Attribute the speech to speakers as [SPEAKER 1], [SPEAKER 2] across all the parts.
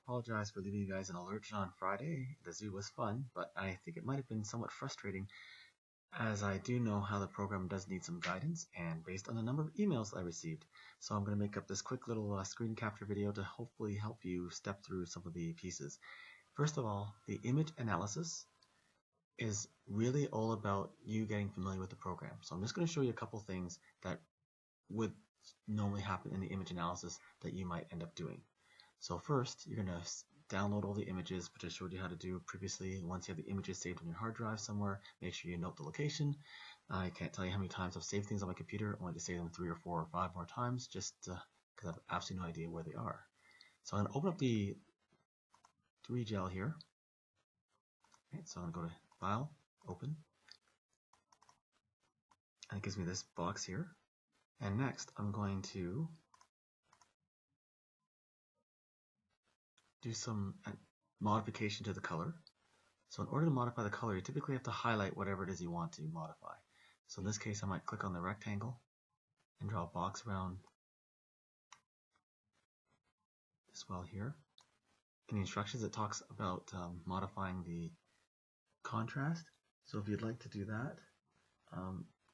[SPEAKER 1] apologize for leaving you guys an alert on Friday. The zoo was fun, but I think it might have been somewhat frustrating as I do know how the program does need some guidance and based on the number of emails I received. So I'm going to make up this quick little screen capture video to hopefully help you step through some of the pieces. First of all, the image analysis is really all about you getting familiar with the program. So I'm just going to show you a couple things that would normally happen in the image analysis that you might end up doing. So first, you're going to download all the images, which I showed you how to do previously. Once you have the images saved on your hard drive somewhere, make sure you note the location. I can't tell you how many times I've saved things on my computer. I want to save them 3 or 4 or 5 more times just because I have absolutely no idea where they are. So I'm going to open up the 3GL here. Okay, so I'm going to go to File, Open, and it gives me this box here. And next, I'm going to do some modification to the color. So in order to modify the color, you typically have to highlight whatever it is you want to modify. So in this case, I might click on the rectangle and draw a box around this well here. In the instructions, it talks about modifying the contrast. So if you'd like to do that,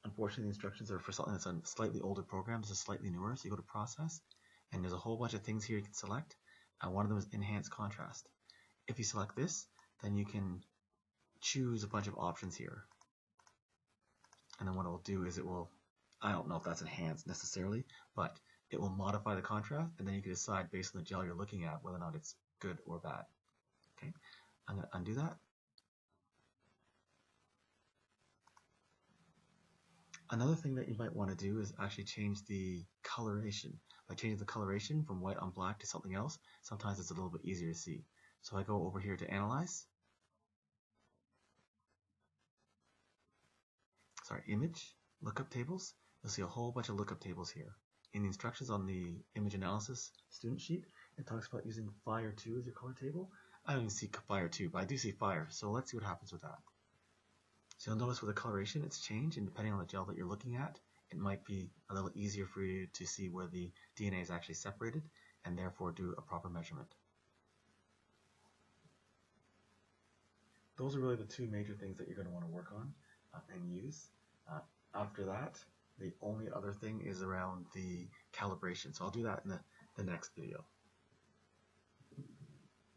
[SPEAKER 1] unfortunately the instructions are for something that's a slightly older program. This is slightly newer, so you go to Process, and there's a whole bunch of things here you can select. One of them is Enhance Contrast. If you select this, then you can choose a bunch of options here. And then what it will do is it will, I don't know if that's enhanced necessarily, but it will modify the contrast, and then you can decide based on the gel you're looking at whether or not it's good or bad. Okay, I'm going to undo that. Another thing that you might want to do is actually change the coloration. By changing the coloration from white on black to something else, sometimes it's a little bit easier to see. So I go over here to Analyze, Image, Lookup Tables. You'll see a whole bunch of lookup tables here. In the instructions on the Image Analysis student sheet, it talks about using Fire 2 as your color table. I don't even see Fire 2, but I do see Fire, so let's see what happens with that. So you'll notice with the coloration it's changed, and depending on the gel that you're looking at, it might be a little easier for you to see where the DNA is actually separated and therefore do a proper measurement. Those are really the two major things that you're going to want to work on and use. After that, the only other thing is around the calibration. So I'll do that in the next video.